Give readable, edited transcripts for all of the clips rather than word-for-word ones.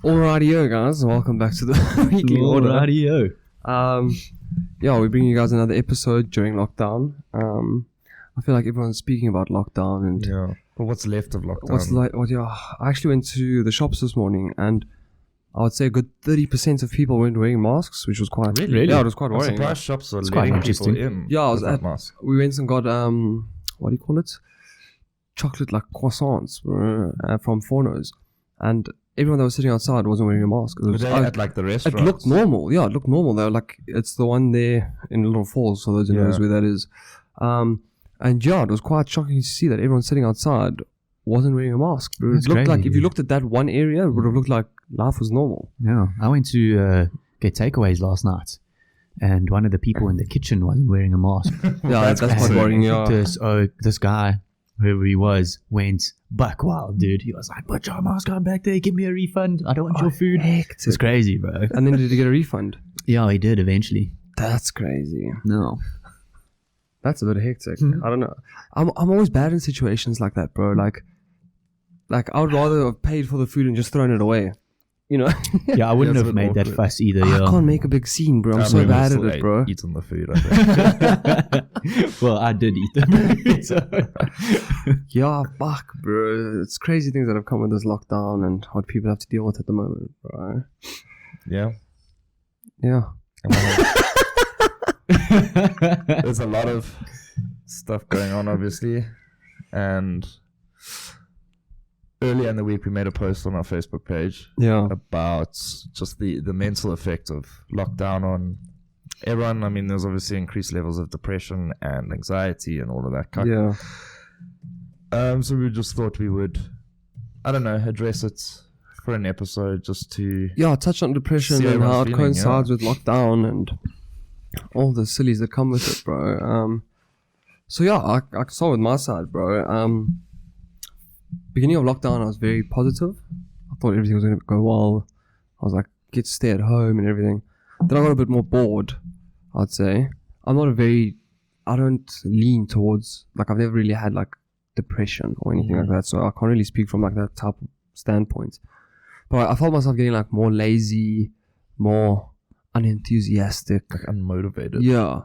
Alrighty-o, guys. Welcome back to the weekly order. Alrighty-o. We're bringing you guys another episode during lockdown. I feel like everyone's speaking about lockdown and but what's left of lockdown? I actually went to the shops this morning and I would say a good 30% of people weren't wearing masks, which was quite... Really? Yeah, it was quite I'm worrying. surprised shops are quite letting people interesting. in. Yeah, I was without at... mask. We went and got, what do you call it? Chocolate, like croissants from Forno's. And everyone that was sitting outside wasn't wearing a mask. Were they at like the It restaurants? looked normal. Yeah, it looked normal. They were like, it's the one there in Little Falls, for those who knows where that is. And yeah, it was quite shocking to see that everyone sitting outside wasn't wearing a mask. It That's looked crazy. like, if you looked at that one area, it would have looked like life was normal. Yeah, I went to get takeaways last night, and one of the people in the kitchen wasn't wearing a mask. Yeah, that's quite And worrying. Yeah. This guy, whoever he was, went buck wild, dude. He was like, "Put your mask on back there. Give me a refund. I don't want your food." It's crazy, bro. And then did he get a refund? Yeah, he did eventually. That's crazy. No. That's a bit hectic. I don't know. I'm always bad in situations like that, bro. Like I would rather have paid for the food and just thrown it away. You know? Yeah, I wouldn't Yeah, it's have a bit made that awkward. fuss either. I Yeah. can't make a big scene, bro. I'm so maybe bad at still it, bro. Eating the food, I think. Well, I did eat them. So. Yeah, fuck, bro. It's crazy things that have come with this lockdown and what people have to deal with at the moment, bro. Yeah. Yeah. There's a lot of stuff going on, obviously. And earlier in the week, we made a post on our Facebook page Yeah. about just the mental effect of lockdown on everyone. I mean, there's obviously increased levels of depression and anxiety and all of that kind. Yeah. So we just thought we would, I don't know, address it for an episode just to... Yeah, touch on depression See and how everyone's it feeling, coincides with lockdown and all the sillies that come with it, bro. So yeah, I can start with my side, bro. Beginning of lockdown, I was very positive. I thought everything was going to go well. I was like, get to stay at home and everything. Then I got a bit more bored, I'd say. I don't lean towards, like I've never really had like depression or anything like that. So I can't really speak from like that type of standpoint. But I felt myself getting like more lazy, more unenthusiastic. Like unmotivated. Yeah.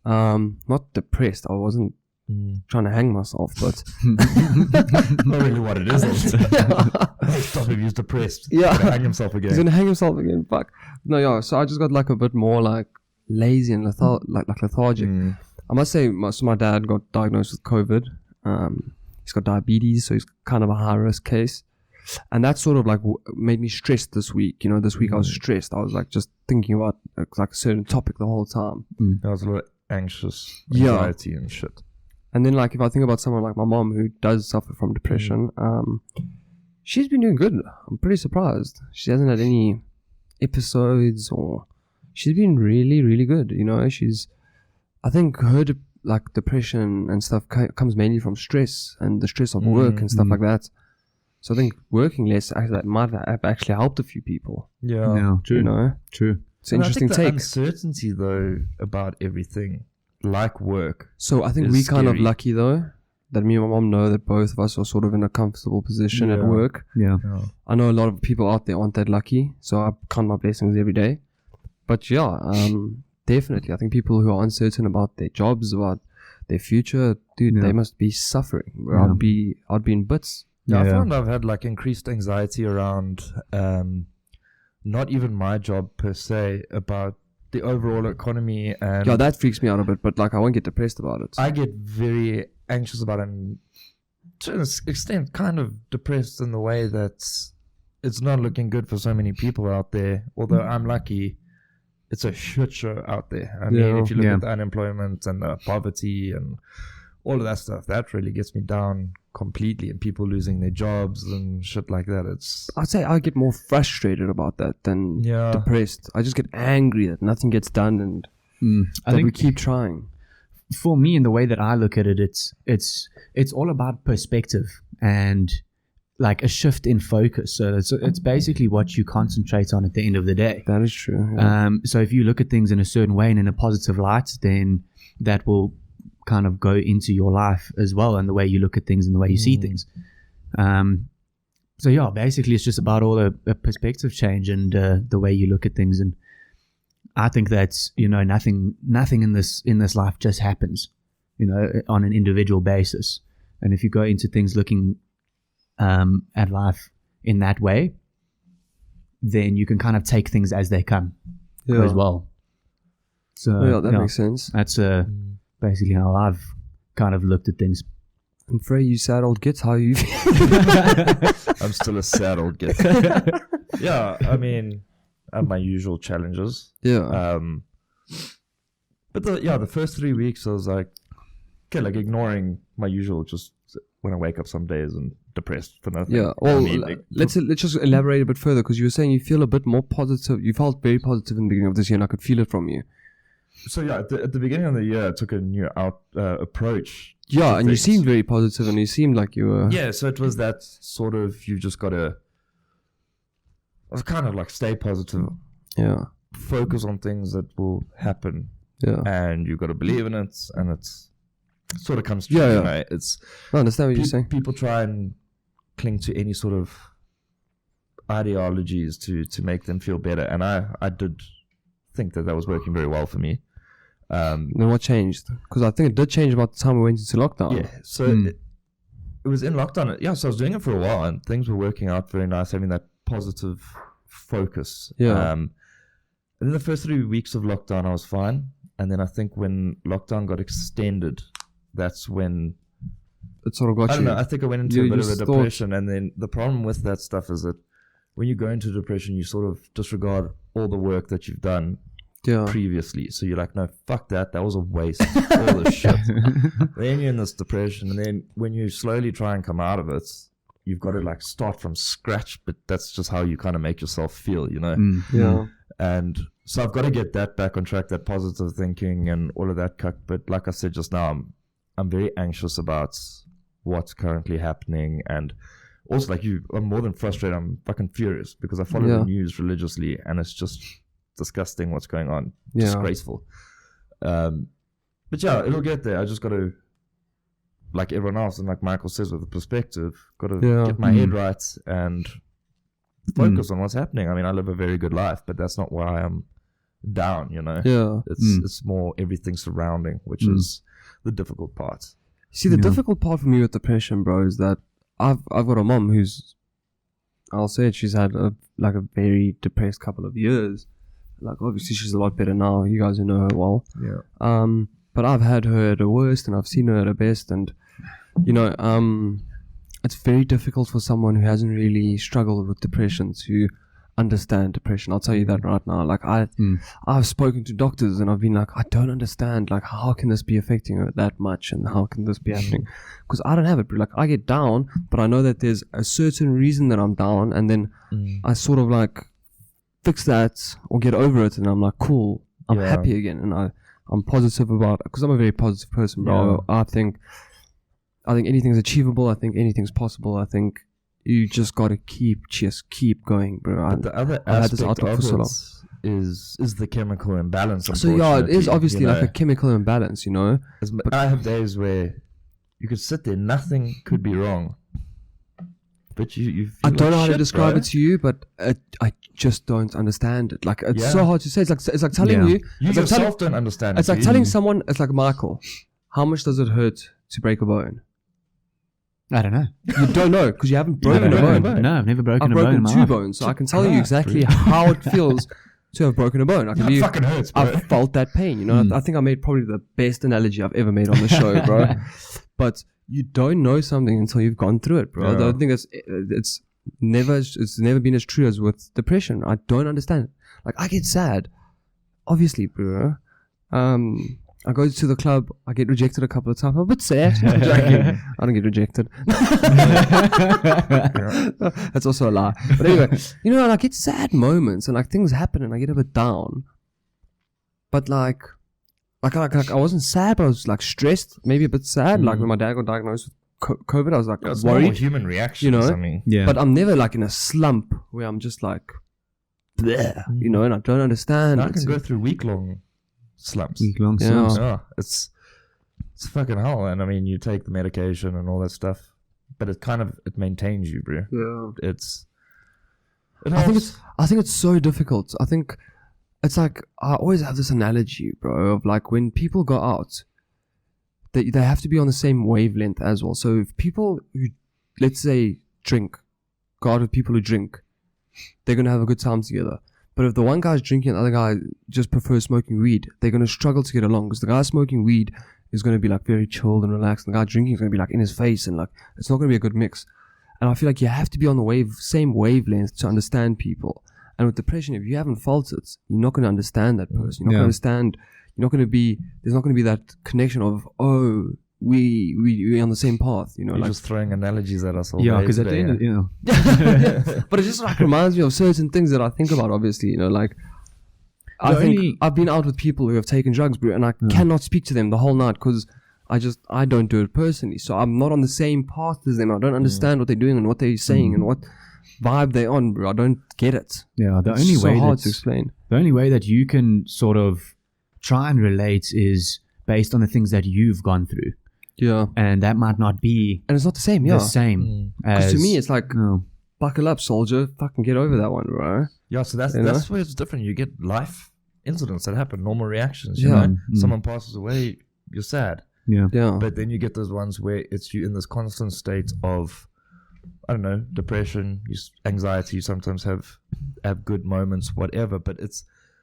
Not depressed. I wasn't trying to hang myself, but Not really what it is. Stop if he's depressed. Yeah. He's gonna hang himself he's again. gonna hang himself again. Fuck. No, yeah. So I just got like a bit more like lazy and lethargic. I must say, my dad got diagnosed with COVID. He's got diabetes, so he's kind of a high risk case. And that sort of like made me stressed this week. You know, this week I was stressed. I was like just thinking about like a certain topic the whole time. I was a little anxious, Yeah. anxiety and shit. And then like if I think about someone like my mom who does suffer from depression, she's been doing good. I'm pretty surprised. She hasn't had any episodes or she's been really, really good. You know, I think her depression and stuff comes mainly from stress and the stress of work and stuff like that. So I think working less that might have actually helped a few people. Yeah. No, true. You know, True. it's an interesting I think the take. uncertainty though about everything, like work. So I think is we're kind of scary. lucky though that me and my mom know that both of us are sort of in a comfortable position at Yeah. work. Yeah. I know a lot of people out there aren't that lucky, so I count my blessings every day. But yeah, definitely, I think people who are uncertain about their jobs, about their future, dude, Yeah. they must be suffering. Yeah. I'd be in bits. Yeah, I Yeah. found I've had like increased anxiety around not even my job per se, about the overall economy, and Yeah, that freaks me out a bit, but like I won't get depressed about it. I get very anxious about it, and to an extent kind of depressed in the way that it's not looking good for so many people out there. Although I'm lucky, it's a shit show out there. I mean, if you look Yeah. at the unemployment and the poverty and all of that stuff, that really gets me down completely, and people losing their jobs and shit like that. I'd say I get more frustrated about that than Yeah. depressed. I just get angry that nothing gets done and I that we think keep trying. for me, in the way that I look at it, it's all about perspective and like a shift in focus. So it's basically what you concentrate on at the end of the day. That is true. Yeah. So if you look at things in a certain way and in a positive light, then that will kind of go into your life as well, and the way you look at things and the way you see things. So yeah, basically it's just about all a perspective change and the way you look at things. And I think that's, nothing in this life just happens, on an individual basis. And if you go into things looking at life in that way, then you can kind of take things as they come as well. So that makes sense. That's basically how I've kind of looked at things. And Frey, you sad old git, how you feel? I'm still a sad old git. Yeah, I mean, I have my usual challenges. Yeah. But the first 3 weeks I was like, okay, like ignoring my usual, just when I wake up some days and depressed for nothing. Yeah. Well, let's just elaborate a bit further, because you were saying you feel a bit more positive. You felt very positive in the beginning of this year, and I could feel it from you. So yeah, at the beginning of the year, I took a new approach. Yeah, and you seemed very positive, and you seemed like you were. Yeah, so it was that sort of, you just got to, I was kind of like, stay positive. Yeah. Focus on things that will happen. Yeah. And you got to believe in it, and it sort of comes true. Yeah. Right? It's. I understand what you're saying. People try and cling to any sort of ideologies to make them feel better, and I did think that was working very well for me. Then what changed? Because I think it did change about the time we went into lockdown. Yeah, so it was in lockdown. Yeah, so I was doing it for a while, and things were working out very nice, having that positive focus. Yeah. And then the first 3 weeks of lockdown, I was fine. And then I think when lockdown got extended, that's when it sort of got you. I don't know. I think I went into a bit of a depression. And then the problem with that stuff is that when you go into depression, you sort of disregard all the work that you've done previously. So you're like, no, fuck that. That was a waste. All this shit. Then you're in this depression. And then when you slowly try and come out of it, you've got to like start from scratch. But that's just how you kind of make yourself feel, Yeah. And so I've got to get that back on track, that positive thinking and all of that cuck. But like I said just now, I'm very anxious about what's currently happening. And also, like you, I'm more than frustrated. I'm fucking furious because I follow the news religiously, and it's just disgusting what's going on. Disgraceful. But yeah, it'll get there. I just got to, like everyone else, and like Michael says, with the perspective, got to get my head right and focus on what's happening. I mean, I live a very good life, but that's not why I'm down, Yeah. It's more everything surrounding, which is the difficult part. See, the difficult part for me with depression, bro, is that I've got a mom who's, I'll say it, she's had a very depressed couple of years. Like, obviously she's a lot better now. You guys who know her well. Yeah. But I've had her at her worst, and I've seen her at her best, and it's very difficult for someone who hasn't really struggled with depression to understand depression. I'll tell you that right now. Like I've spoken to doctors, and I've been like, I don't understand. Like, how can this be affecting her that much, and how can this be happening? Because I don't have it, bro. Like, I get down, but I know that there's a certain reason that I'm down, and then I sort of like fix that or get over it, and I'm like, cool, I'm happy again, and I'm positive about it, because I'm a very positive person, bro. I think anything's achievable. I think anything's possible. I think you just got to keep going, bro. But the other aspect of it is the chemical imbalance. So yeah, it is obviously like a chemical imbalance, But I have days where you could sit there, nothing could be wrong, but you I don't know how to describe it to you, but I just don't understand it. Like, it's so hard to say. It's like telling you yourself don't understand. It's like telling someone. It's like, Michael, how much does it hurt to break a bone? I don't know. You don't know because you haven't broken a bone. No, I've never broken a bone. I've broken 2 bones, so I can tell you exactly how it feels to have broken a bone. It fucking hurts, bro. I've felt that pain. I think I made probably the best analogy I've ever made on the show, bro. But you don't know something until you've gone through it, bro. Yeah. I think it's never been as true as with depression. I don't understand it. Like, I get sad, obviously, bro. I go to the club, I get rejected a couple of times. I'm a bit sad. I'm joking. I don't get rejected. That's also a lie. But anyway, and I get sad moments, and like things happen, and I get a bit down. But like I wasn't sad, but I was like stressed, maybe a bit sad. Like when my dad got diagnosed with COVID, I was like worried. Human reactions, I mean. Yeah. But I'm never like in a slump where I'm just like, bleh, and I don't understand. I can go through week-long slumps. Yeah. It's fucking hell. And I mean, you take the medication and all that stuff, but it maintains you, bro. Yeah. It I think it's so difficult. I think it's like, I always have this analogy, bro, of like when people go out, they have to be on the same wavelength as well. So if people who, let's say, drink, go out with people who drink, they're going to have a good time together. But if the one guy's drinking and the other guy just prefers smoking weed, they're going to struggle to get along, because the guy smoking weed is going to be like very chilled and relaxed, and the guy drinking is going to be like in his face, and like it's not going to be a good mix. And I feel like you have to be on the same wavelength to understand people. And with depression, if you haven't felt it, you're not going to understand that person. You're not going to understand. You're not going to be. There's not going to be that connection of, oh, we're on the same path. You know, You're like just throwing analogies at us all Yeah, day because at the today, end, you know, but it just like reminds me of certain things that I think about. Obviously, you know, like I've been out with people who have taken drugs, bro, and I cannot speak to them the whole night because I don't do it personally. So I'm not on the same path as them. I don't understand what they're doing and what they're saying and what vibe they're on, bro. I don't get it. Yeah, It's so hard to explain. The only way that you can sort of try and relate is based on the things that you've gone through. Yeah, And that might not be and it's not the same. Yeah, the same because as... to me it's like, No. buckle up, soldier. Fucking get over that one, bro. Yeah, so that's where it's different. You get life incidents that happen, normal reactions. You Yeah. know, someone passes away, you're sad. Yeah. Yeah, But then you get those ones where it's you in this constant state of, I don't know, depression, anxiety. You sometimes have good moments, whatever. But it's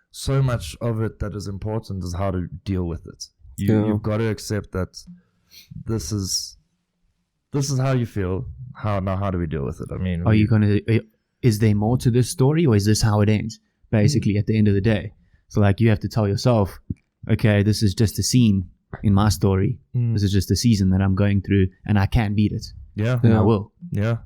so much of it that is important is how to deal with it. You've got to accept that this is how you feel. How do we deal with it? I mean, is there more to this story, or is this how it ends? Basically, at the end of the day. So like you have to tell yourself, okay, this is just a scene in my story. This is just a season that I'm going through, and I can beat it. Yeah, And I will. Yeah.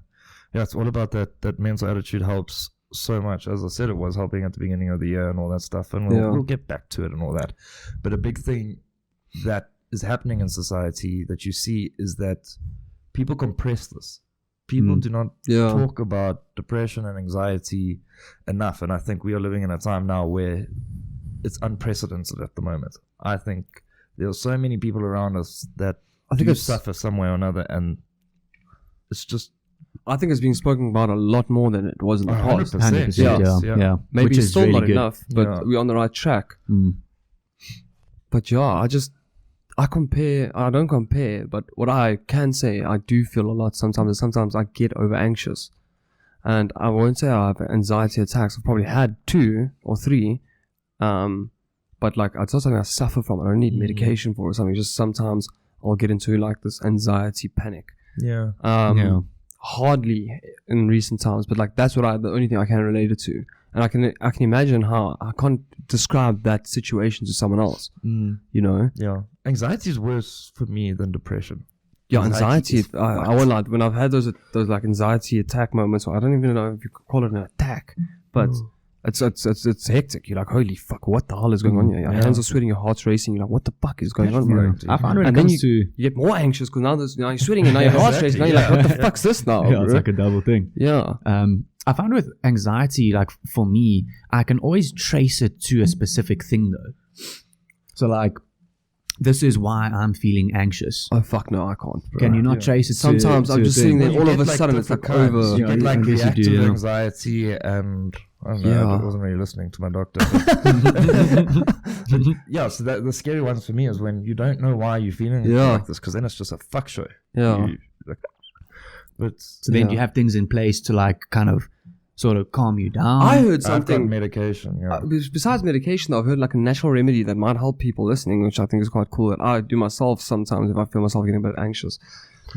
It's all about that mental attitude helps so much. As I said, it was helping at the beginning of the year and all that stuff, and we'll get back to it and all that. But a big thing that is happening in society that you see is that people compress this. People do not talk about depression and anxiety enough, and I think we are living in a time now where it's unprecedented at the moment. I think there are so many people around us that suffer some way or another, and it's just... I think it's being spoken about a lot more than it was in the past. 100%. Yeah. Maybe Which it's is still really not good. enough, but we're on the right track. But yeah, I don't compare, but what I can say, I do feel a lot sometimes, and sometimes I get over anxious. And I won't say I have anxiety attacks. I've probably had 2 or 3. But like, it's not something I suffer from. I don't need medication for it or something. Just sometimes I'll get into like this anxiety panic. Yeah. Hardly in recent times, but like that's the only thing I can relate it to. And I can imagine how I can't describe that situation to someone else. You know? Yeah. Anxiety is worse for me than depression. Yeah, anxiety. I won't lie. When I've had those like anxiety attack moments, or I don't even know if you could call it an attack, but it's hectic. You're like, holy fuck, what the hell is going on here? Your hands are sweating, your heart's racing. You're like, what the fuck is going on, bro? I find when And it then comes to... you get more anxious because now you're sweating and now your heart's racing. Now you're like, what the fuck's this now? Yeah, bro? it's like a double thing. Yeah. I find with anxiety, like for me, I can always trace it to a specific thing though. So like, this is why I'm feeling anxious. Oh fuck no, I can't. Bro. Can you not trace it Sometimes to I'm a just thing? sitting there, You all get of a like sudden it's like different kinds. over. You get like I guess you reactive do, yeah. anxiety, and I don't know, Yeah. I wasn't really listening to my doctor. But yeah, so the scary ones for me is when you don't know why you're feeling like this, because then it's just a fuck show. Yeah. So then you have things in place to like kind of sort of calm you down. I heard I've got something. medication. Yeah. Besides medication, I've heard like a natural remedy that might help people listening, which I think is quite cool. That I do myself sometimes if I feel myself getting a bit anxious.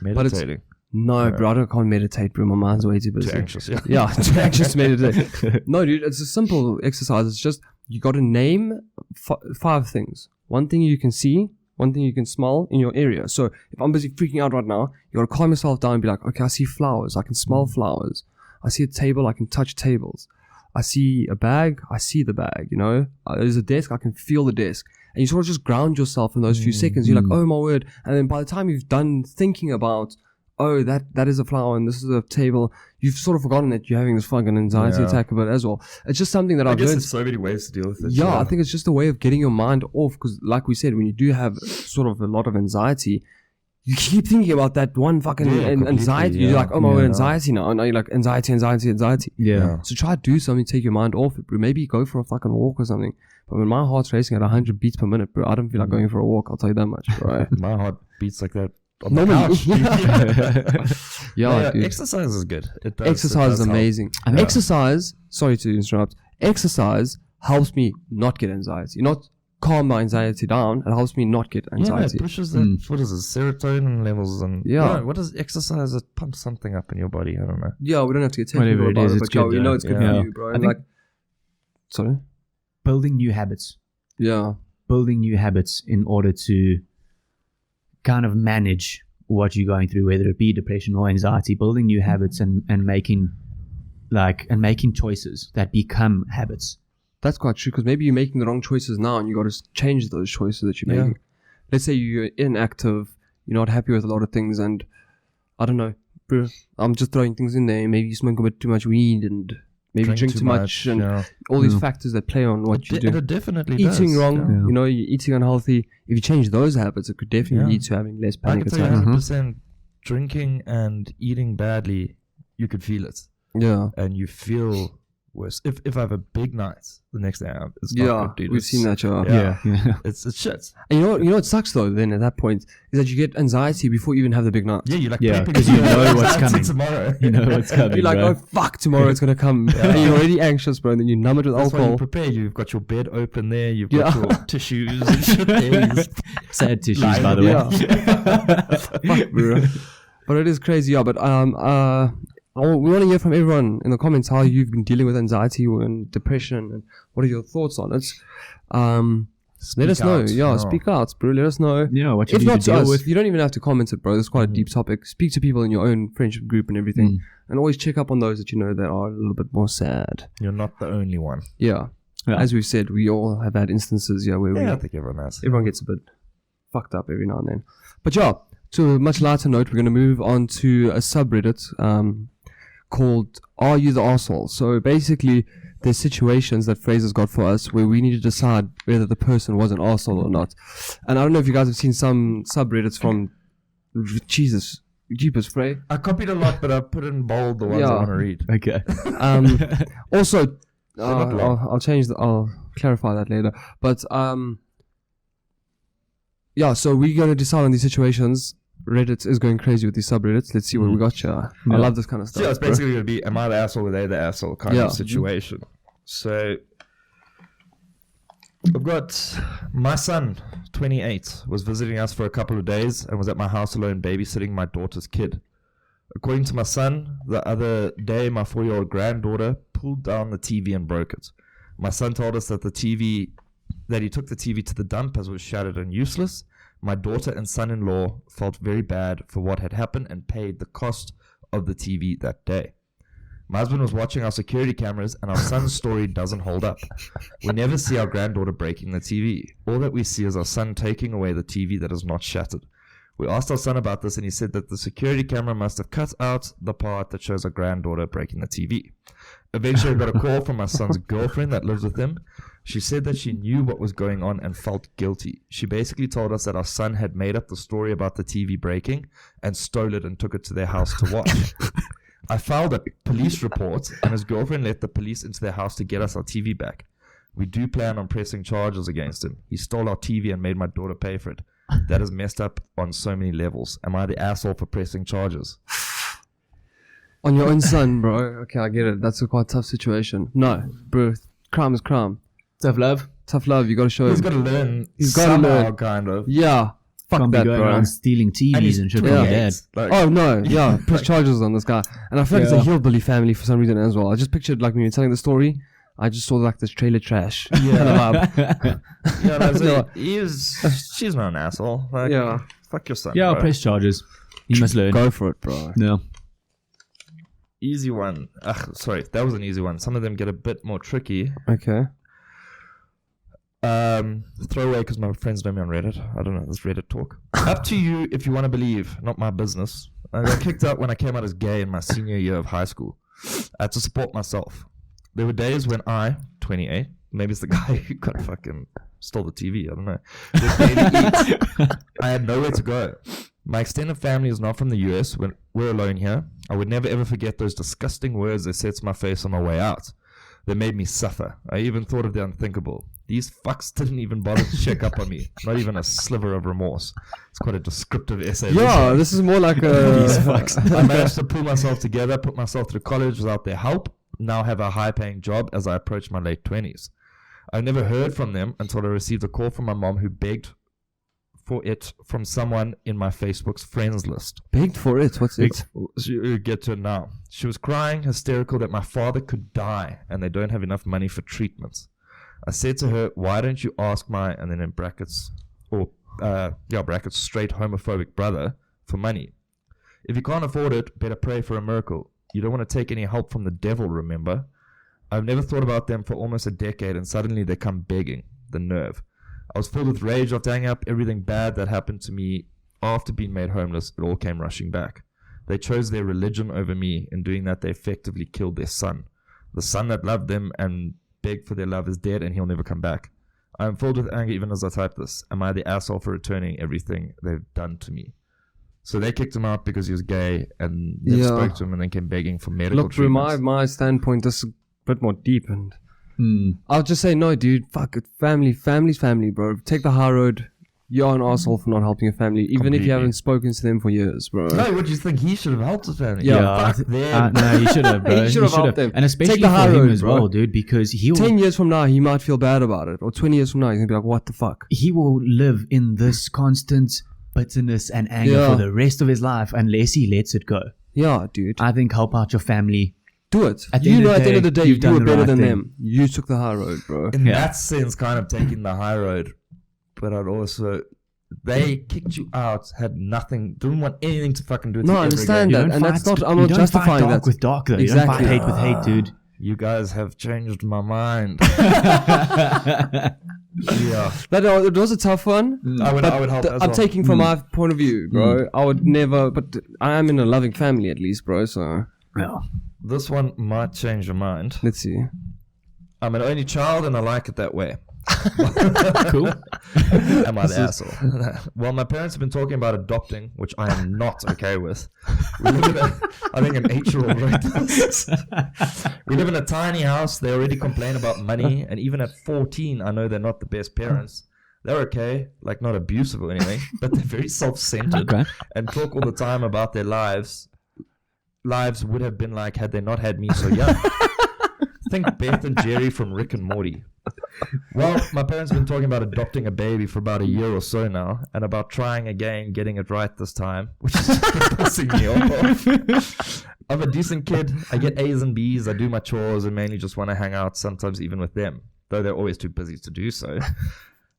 Meditating. No, bro, I can't meditate, bro. My mind's way too busy. Too anxious. Yeah. Yeah, too anxious to meditate. No, dude, it's a simple exercise. It's just you got to name 5 things. One thing you can see, one thing you can smell in your area. So if I'm busy freaking out right now, you got to calm yourself down and be like, okay, I see flowers. I can smell flowers. I see a table, I can touch tables. I see a bag, I see the bag, you know. There's a desk, I can feel the desk. And you sort of just ground yourself in those few seconds. You're like, oh my word. And then by the time you've done thinking about, oh, that is a flower and this is a table, you've sort of forgotten that you're having this fucking anxiety attack about it as well. It's just something that I've guess learned. there's so many ways to deal with it. Yeah, I think it's just a way of getting your mind off, because like we said, when you do have sort of a lot of anxiety, you keep thinking about that one fucking anxiety. You're like, oh my god, anxiety now. And now you're like, anxiety. Yeah. So try to do something, take your mind off it, bro. Maybe go for a fucking walk or something. But when my heart's racing at 100 beats per minute, bro, I don't feel like going for a walk. I'll tell you that much, bro. My heart beats like that on the couch. Dude. Exercise is good. It does, Exercise is amazing. Yeah. Exercise, sorry to interrupt, exercise helps me not get anxiety. Not calm my anxiety down. It helps me not get anxiety. It pushes the, what is it, serotonin levels and what is exercise? It pumps something up in your body. I don't know. Yeah, we don't have to get technical about it, but you know it's good for you, bro. Sorry? Building new habits. Yeah. Building new habits in order to kind of manage what you're going through, whether it be depression or anxiety. Building new habits and making choices that become habits. That's quite true, because maybe you're making the wrong choices now and you got to change those choices that you're making. Let's say you're inactive, you're not happy with a lot of things, and I don't know, bro, I'm just throwing things in there. Maybe you smoke a bit too much weed and maybe drink too much and all these factors that play on what you do. It definitely eating does. wrong, you know, you're eating unhealthy. If you change those habits, it could definitely lead to having less panic attacks. I can tell you 100% drinking and eating badly, you could feel it. Yeah. And you feel worse. If I have a big night the next day, it's not good, dude. We've seen that, Yeah. It's shit. And you know what sucks though then at that point is that you get anxiety before you even have the big night. Yeah, you're like, because you know what's coming tomorrow. You know what's coming. You're like, oh fuck, tomorrow it's gonna come. And you're already anxious, bro, and then you numb it with That's why alcohol. you prepare. You've got your bed open there. You've got your tissues and shit there. Sad tissues, by the way. Fuck, bro. But it is crazy, yeah. But we want to hear from everyone in the comments how you've been dealing with anxiety and depression, and what are your thoughts on it. Let us know. Speak out, bro. Let us know. Yeah, what you if need not to deal us, with. you don't even have to comment it, bro. It's quite a deep topic. Speak to people in your own friendship group and everything, and always check up on those that you know that are a little bit more sad. You're not the only one. Yeah. As we've said, we all have had instances, where I think everyone has. Everyone gets a bit fucked up every now and then. But to a much lighter note, we're going to move on to a subreddit called Are You the Arsehole? So basically, there's situations that Fraser's got for us where we need to decide whether the person was an arsehole or not. And I don't know if you guys have seen some subreddits from Jeepers Frey. I copied a lot, but I put in bold the ones I want to read. Okay. Also, I'll clarify that later. But so we're going to decide on these situations. Reddit is going crazy with these subreddits. Let's see what we got here. I love this kind of stuff. So it's basically going to be, am I the asshole or they the asshole kind of situation. So I've got my son, 28, was visiting us for a couple of days and was at my house alone babysitting my daughter's kid. According to my son, the other day my 4-year-old granddaughter pulled down the TV and broke it. My son told us that he took the TV to the dump as it was shattered and useless. My daughter and son-in-law felt very bad for what had happened and paid the cost of the TV that day. My husband was watching our security cameras and our son's story doesn't hold up. We never see our granddaughter breaking the TV. All that we see is our son taking away the TV that is not shattered. We asked our son about this and he said that the security camera must have cut out the part that shows our granddaughter breaking the TV. Eventually I got a call from my son's girlfriend that lives with him. She said that she knew what was going on and felt guilty. She basically told us that our son had made up the story about the TV breaking and stole it and took it to their house to watch. I filed a police report and his girlfriend let the police into their house to get us our TV back. We do plan on pressing charges against him. He stole our TV and made my daughter pay for it. That is messed up on so many levels. Am I the asshole for pressing charges? On your own son, bro. Okay, I get it. That's a quite tough situation. No, bro. Crime is crime. Tough love. Tough love. You got to show He's him. got to learn. He's got to learn. Kind of. Yeah. Fuck Can't that, be going bro. around stealing TVs and shit from your dad. Oh no, press charges on this guy. And I feel like it's a hillbilly family for some reason as well. I just pictured like when you're telling the story, I just saw like this trailer trash. She's not an asshole. Like, fuck your son. Yeah, I'll bro. press charges. You must learn. Go for it, bro. No. Easy one. Sorry, that was an easy one. Some of them get a bit more tricky. Okay. Throwaway because my friends know me on Reddit. I don't know, this Reddit talk. Up to you if you want to believe, not my business. I got kicked out when I came out as gay in my senior year of high school. I had to support myself. There were days when I, 28, maybe it's the guy who got fucking stole the TV, I don't know. I had nowhere to go. My extended family is not from the US. We're alone here. I would never ever forget those disgusting words they said to my face on my way out. They made me suffer. I even thought of the unthinkable. These fucks didn't even bother to check up on me. Not even a sliver of remorse. It's quite a descriptive essay. Yeah, this is more like These a... fucks. I managed to pull myself together, put myself through college without their help. Now have a high-paying job as I approach my late 20s. I never heard from them until I received a call from my mom who begged for it from someone in my Facebook's friends list. Begged for it? What's it? We'll get to it now. She was crying, hysterical, that my father could die and they don't have enough money for treatments. I said to her, why don't you ask my, and then in brackets, brackets, straight homophobic brother for money? If you can't afford it, better pray for a miracle. You don't want to take any help from the devil, remember? I've never thought about them for almost a decade and suddenly they come begging. The nerve. I was filled with rage after hanging up everything bad that happened to me after being made homeless. It all came rushing back. They chose their religion over me. In doing that, they effectively killed their son. The son that loved them and begged for their love is dead and he'll never come back. I am filled with anger even as I type this. Am I the asshole for returning everything they've done to me? So they kicked him out because he was gay and never spoke to him and then came begging for medical Look, from treatment. my standpoint, this is a bit more deep, and I'll just say, no, dude, fuck it. Family's family, bro. Take the high road. You're an asshole for not helping your family, even if Completely. you haven't spoken to them for years, bro. No, what do you think? He should have helped his family. Yeah. Fuck them. No, you should have, bro. He should have helped them. And especially Take the for high him road, as bro. well, dude, because he'll 10 years from now, he might feel bad about it. Or 20 years from now, he's going to be like, what the fuck? he will live in this constant bitterness and anger Yeah. for the rest of his life unless he lets it go. Yeah, dude. I think help out your family. Do it. At the You end know, of at the the end of the day, day, you've you done were the better right than thing. them. You took the high road, bro. In Yeah. that sense, kind of taking the high road. But I'd also... They kicked you out, had nothing, didn't want anything to fucking do with No, you I ever understand again. that. And that's not, I'm you not don't justifying fight dark that. with dark, though. Exactly. You don't fight hate with hate, dude. You guys have changed my mind. Yeah. It was a tough one. I would help as I'm well. taking from my point of view, bro. I would never, but I am in a loving family at least, bro. So Yeah. This one might change your mind. let's see. I'm an only child and I like it that way. Cool. Am I the asshole? Well, my parents have been talking about adopting, which I am not okay with. We live in I think an 8-year-old wrote this. We live in a tiny house. They already complain about money. And even at 14, I know they're not the best parents. They're okay, like not abusive or anything, but they're very self-centered Okay. and talk all the time about their lives. Lives would have been like had they not had me so young. Think Beth and Jerry from Rick and Morty. Well, my parents have been talking about adopting a baby for about a year or so now, and about trying again, getting it right this time, which is pissing me off. I'm a decent kid. I get A's and B's. I do my chores and mainly just want to hang out, sometimes even with them, though they're always too busy to do so.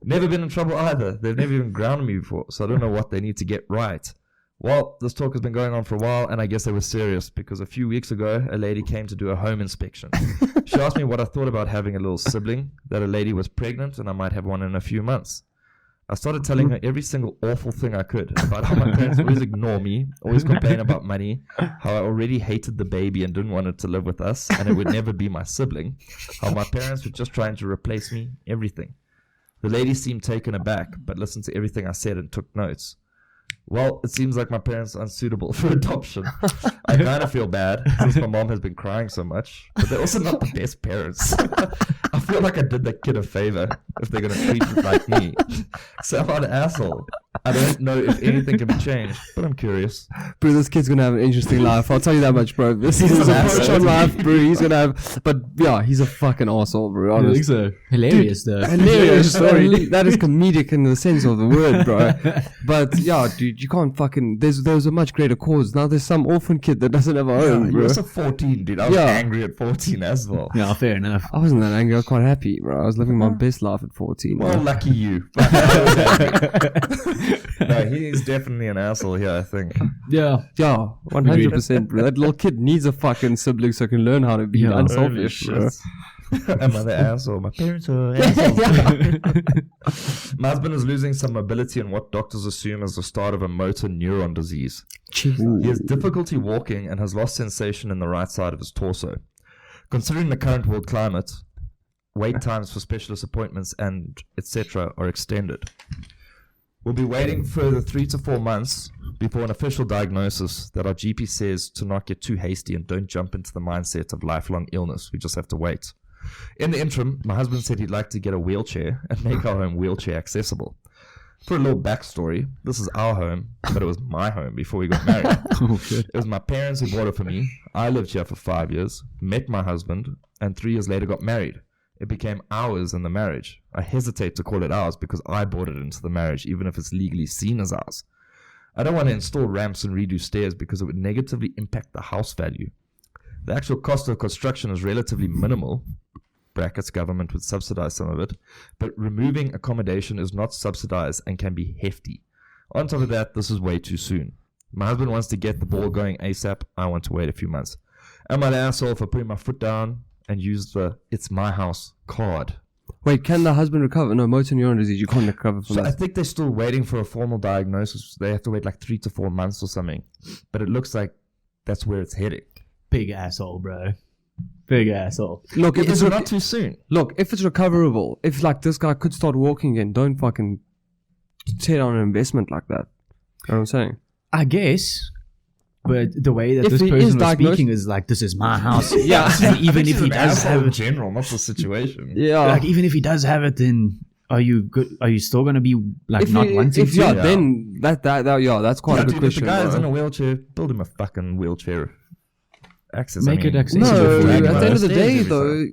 Never been in trouble either. They've never even grounded me before, so I don't know what they need to get right. Well, this talk has been going on for a while, and I guess they were serious, because a few weeks ago, a lady came to do a home inspection. She asked me what I thought about having a little sibling, that a lady was pregnant, and I might have one in a few months. I started telling her every single awful thing I could about how my parents always ignore me, always complain about money, how I already hated the baby and didn't want it to live with us, and it would never be my sibling, how my parents were just trying to replace me, everything. The lady seemed taken aback, but listened to everything I said and took notes. Well, it seems like my parents are unsuitable for adoption. I kind of feel bad since my mom has been crying so much, but they're also not the best parents. I feel like I did that kid a favor if they're going to treat me like me. So I'm not an asshole. I don't know if anything can be changed, but I'm curious. Bro, this kid's gonna have an interesting life. I'll tell you that much, bro. This is his approach on life, bro. He's gonna have, but yeah, he's a fucking asshole, bro. I think Honest. so. Hilarious, though. Hilarious story. That is comedic in the sense of the word, bro. But yeah, dude, you can't fucking. There's a much greater cause. Now there's some orphan kid that doesn't have a home, You're bro. also 14, dude. I was Yeah. angry at 14 as well. Yeah, fair enough. I wasn't that angry. I was quite happy, bro. I was living my best life at 14. Well, bro. lucky you. No, he's definitely an asshole here, I think. Yeah. Yeah, 100%, bro. That little kid needs a fucking sibling so he can learn how to be Yeah. unselfish, bro. Am I the asshole? My parents are assholes. My husband is losing some mobility in what doctors assume is the start of a motor neuron disease. He has difficulty walking and has lost sensation in the right side of his torso. Considering the current world climate, wait times for specialist appointments and etc. are extended. We'll be waiting further 3 to 4 months before an official diagnosis that our GP says to not get too hasty and don't jump into the mindset of lifelong illness. We just have to wait. In the interim, my husband said he'd like to get a wheelchair and make our home wheelchair accessible. For a little backstory, this is our home, but it was my home before we got married. Oh, shit. It was my parents who bought it for me. I lived here for 5 years, met my husband, and 3 years later got married. It became ours in the marriage. I hesitate to call it ours because I brought it into the marriage, even if it's legally seen as ours. I don't want to install ramps and redo stairs because it would negatively impact the house value. The actual cost of construction is relatively minimal. Brackets, government would subsidize some of it, but removing accommodation is not subsidized and can be hefty. On top of that, this is way too soon. My husband wants to get the ball going ASAP. I want to wait a few months. Am I the asshole for putting my foot down and use the "it's my house" card? Wait, can the husband recover? No, motor neuron disease, you can't recover from So I that. think they're still waiting for a formal diagnosis. They have to wait like 3 to 4 months or something. But it looks like that's where it's heading. Big asshole, bro. Big asshole. Look, if Is it's it not too soon? look, if it's recoverable, if like this guy could start walking again, don't fucking tear down an investment like that. You know what I'm saying? I guess. But the way that If this he is person was diagnosed- speaking is like, this is my house. Yeah. And even if he does have in it, general, not the situation. Yeah. like, even if he does have it, then are you good? Are you still going to be like not wanting to? yeah, then that yeah, that's quite a good Dude, question. if the guy's bro. in a wheelchair, build him a fucking wheelchair access. Make it accessible. No, Easier for at him, the bro. end of the day, Stairs every though,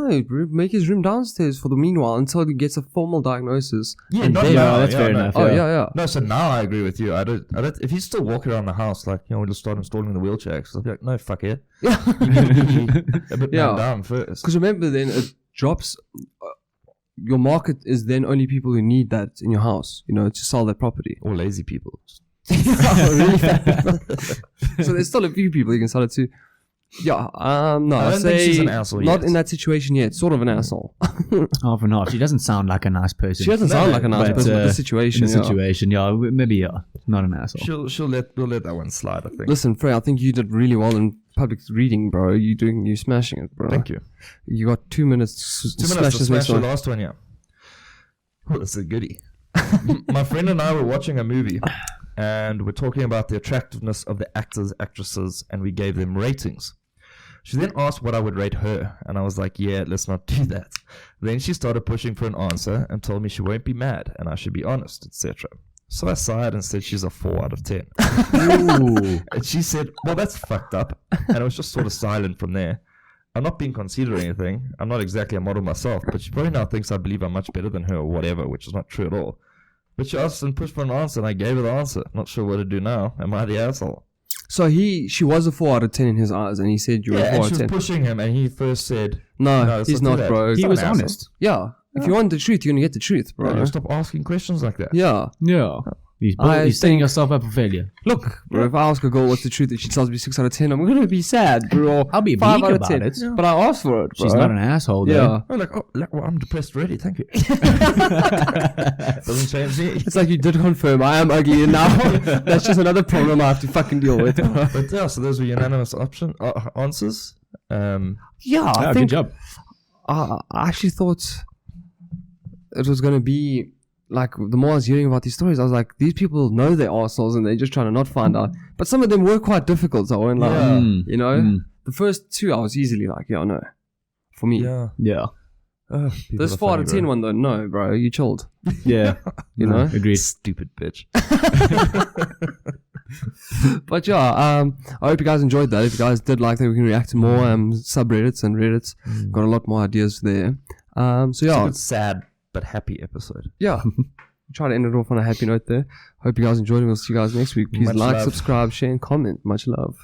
no, bro, make his room downstairs for the meanwhile until he gets a formal diagnosis. Yeah, and not then, now. that's fair no. enough. Oh Yeah. yeah. No, so now I agree with you. I don't. If he's still walking around the house, like, we'll just start installing the wheelchair access, I'll be like, no, fuck it. Yeah. You need to be a bit Yeah. man down first. Because remember, then it drops. Your market is then only people who need that in your house, to sell that property. Or lazy people. Really fat people. So there's still a few people you can sell it to. Yeah, no, I I'd don't think say she's an asshole not yet. in that situation yet. Sort of an asshole. Half and half. She doesn't sound like a nice person. She doesn't sound like a nice but, person, but the in situation. the yeah. situation, maybe not an asshole. We'll let that one slide, I think. Listen, Frey, I think you did really well in public reading, bro. You smashing it, bro. Thank you. You got 2 minutes to 2 smash minutes to this smash next the one. last one, yeah. Oh, that's a goodie. My friend and I were watching a movie, and we're talking about the attractiveness of the actors, actresses, and we gave them ratings. She then asked what I would rate her, and I was like, yeah, let's not do that. Then she started pushing for an answer and told me she won't be mad, and I should be honest, etc. So I sighed and said she's a 4 out of 10. Ooh. And she said, well, that's fucked up. And it was just sort of silent from there. I'm not being conceited or anything. I'm not exactly a model myself, but she probably now thinks I believe I'm much better than her or whatever, which is not true at all. But she asked and pushed for an answer, and I gave her the answer. Not sure what to do now. Am I the asshole? So she was a 4 out of 10 in his eyes, and he said you were a 4 and out she of was 10. pushing him, and he first said, No, let's he's do not, that. bro. He's He not was an asshole. honest. Yeah. If you want the truth, you're gonna get the truth, bro. Bro, you stop asking questions like that. Yeah. Yeah. You're I setting yourself up for failure. Look, bro, if I ask a girl what's the truth, if she tells me 6 out of 10, I'm gonna be sad, bro. I'll be 5 bleak out of about 10. it. But I asked for it, bro. She's not an asshole, though. Yeah. Oh, well, I'm depressed already. Thank you. Doesn't change me. It's like you did confirm I am ugly, and now that's just another problem I have to fucking deal with. But yeah, so those were unanimous answers. Yeah, Yeah, I good think job. I actually thought it was gonna be like, the more I was hearing about these stories, I was like, these people know they're arseholes and they're just trying to not find out. But some of them were quite difficult, so I went like, Yeah. you know, the first 2 I was easily like, yeah, no, for me. Yeah. Yeah. This 4 out of 10 one though, no, bro, you chilled. Yeah. You know? Agreed. Stupid bitch. But yeah, I hope you guys enjoyed that. If you guys did like that, we can react to more subreddits and Reddits. Got a lot more ideas there. So It's a yeah, good, sad but happy episode. yeah. Try to end it off on a happy note there. Hope you guys enjoyed it. We'll see you guys next week. Please Much like, love. subscribe, share, and comment. Much love.